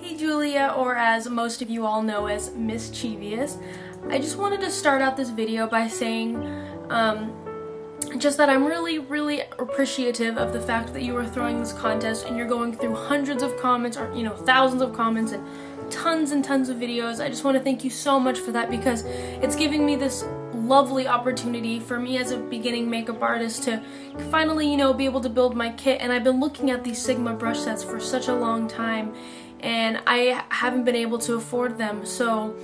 Hey Julia, or as most of you all know as Mischievous. I just wanted to start out this video by saying just that I'm really appreciative of the fact that you are throwing this contest and you're going through hundreds of comments, or thousands of comments and tons of videos. I just want to thank you so much for that, because it's giving me this lovely opportunity for me as a beginning makeup artist to finally, be able to build my kit. And I've been looking at these Sigma brush sets for such a long time, and I haven't been able to afford them, so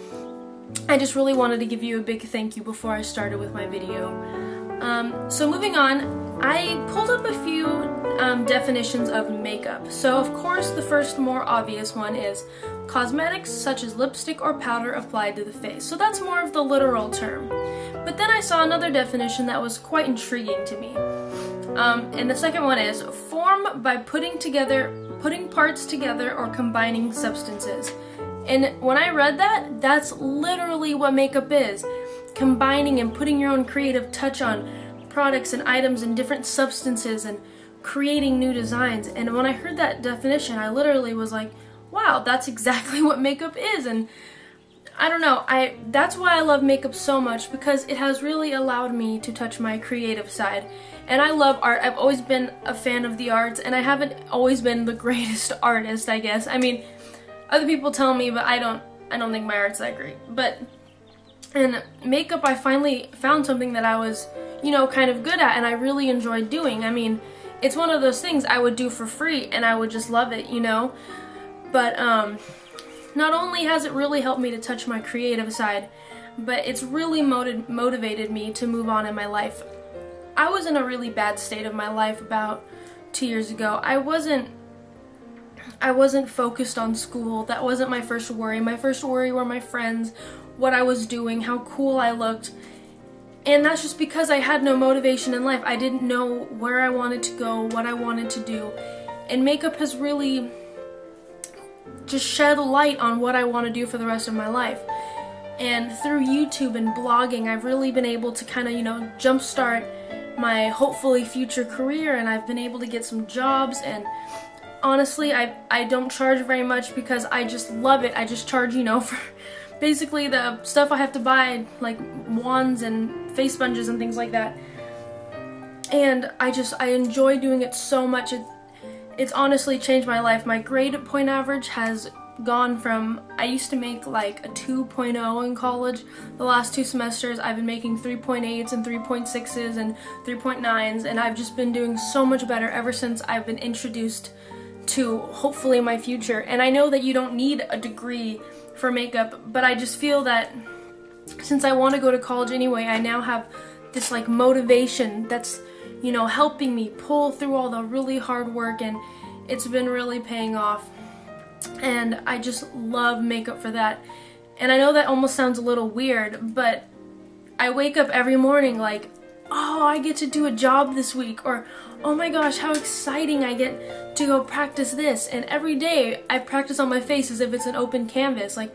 I just really wanted to give you a big thank you before I started with my video. So moving on, I pulled up a few definitions of makeup. So of course the first more obvious one is cosmetics such as lipstick or powder applied to the face. So that's more of the literal term. But then I saw another definition that was quite intriguing to me. And the second one is form by putting parts together or combining substances. And when I read that, that's literally what makeup is. Combining and putting your own creative touch on products and items and different substances and creating new designs. And when I heard that definition, I literally was like, wow, that's exactly what makeup is. And I don't know, that's why I love makeup so much, because it has really allowed me to touch my creative side. And I love art. I've always been a fan of the arts, and I haven't always been the greatest artist, I guess. I mean, other people tell me, but I don't think my art's that great. But in makeup, I finally found something that I was, kind of good at and I really enjoyed doing. I mean, it's one of those things I would do for free and I would just love it, But not only has it really helped me to touch my creative side, but it's really motivated me to move on in my life. I was in a really bad state of my life about 2 years ago. I wasn't focused on school. That wasn't my first worry. My first worry were my friends, what I was doing, how cool I looked. And that's just because I had no motivation in life. I didn't know where I wanted to go, what I wanted to do. And makeup has really just shed a light on what I want to do for the rest of my life. And through YouTube and blogging, I've really been able to kind of, jumpstart my hopefully future career, and I've been able to get some jobs. And honestly, I don't charge very much because I just love it. I just charge, for basically the stuff I have to buy, like wands and face sponges and things like that. And I enjoy doing it so much. It's honestly changed my life. My grade point average has gone from, I used to make like a 2.0 in college. The last 2 semesters I've been making 3.8s and 3.6s and 3.9s, and I've just been doing so much better ever since I've been introduced to hopefully my future. And I know that you don't need a degree for makeup, but I just feel that since I want to go to college anyway, I now have this like motivation that's helping me pull through all the really hard work, and it's been really paying off. And I just love makeup for that. And I know that almost sounds a little weird, but I wake up every morning like, oh, I get to do a job this week, or oh my gosh, how exciting, I get to go practice this. And every day I practice on my face as if it's an open canvas. Like,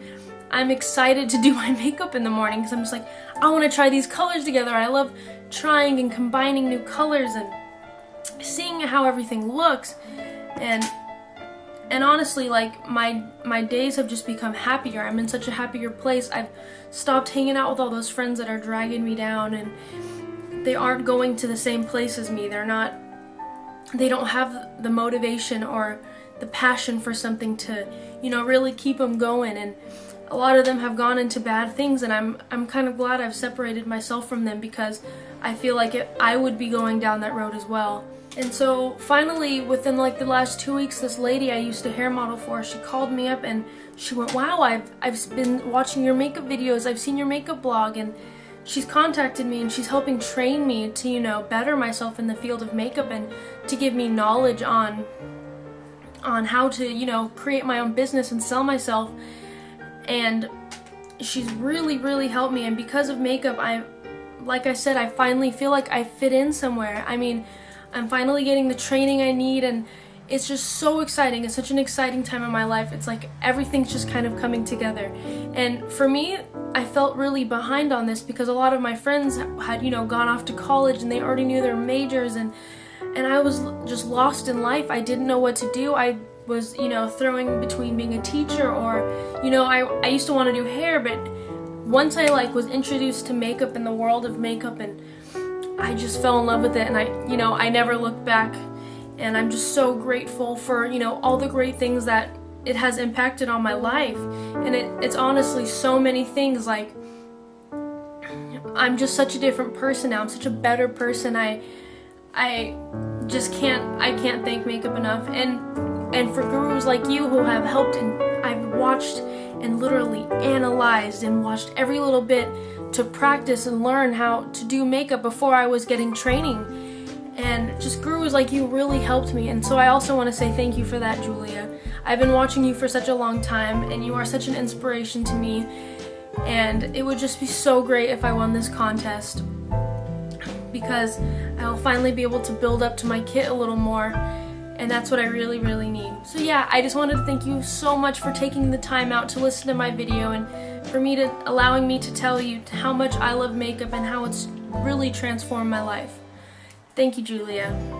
I'm excited to do my makeup in the morning because I'm just like, I want to try these colors together. I love trying and combining new colors and seeing how everything looks. And honestly, like, my days have just become happier. I'm in such a happier place. I've stopped hanging out with all those friends that are dragging me down, and they aren't going to the same place as me. They don't have the motivation or the passion for something to, really keep them going. And a lot of them have gone into bad things, and I'm kind of glad I've separated myself from them, because I feel like I would be going down that road as well. And so finally, within like the last 2 weeks, this lady I used to hair model for, she called me up and she went, wow, I've been watching your makeup videos, I've seen your makeup blog, and she's contacted me and she's helping train me to, better myself in the field of makeup and to give me knowledge on how to, create my own business and sell myself. And she's really helped me, and because of makeup, like I said, I finally feel like I fit in somewhere. I mean, I'm finally getting the training I need, and it's just so exciting. It's such an exciting time in my life. It's like everything's just kind of coming together. And for me, I felt really behind on this because a lot of my friends had, gone off to college and they already knew their majors, and and I was just lost in life. I didn't know what to do. I was, throwing between being a teacher or, I used to want to do hair, but once I was introduced to makeup and the world of makeup, and I just fell in love with it, and I never looked back, and I'm just so grateful for, all the great things that it has impacted on my life. And it's honestly so many things. Like, I'm just such a different person now. I'm such a better person. I can't thank makeup enough. And for gurus like you who have helped, and I've watched and literally analyzed and watched every little bit to practice and learn how to do makeup before I was getting training. And just gurus like you really helped me. And so I also want to say thank you for that, Julia. I've been watching you for such a long time, and you are such an inspiration to me. And it would just be so great if I won this contest, because I'll finally be able to build up to my kit a little more, and that's what I really, really need. So yeah, I just wanted to thank you so much for taking the time out to listen to my video, and for allowing me to tell you how much I love makeup and how it's really transformed my life. Thank you, Julia.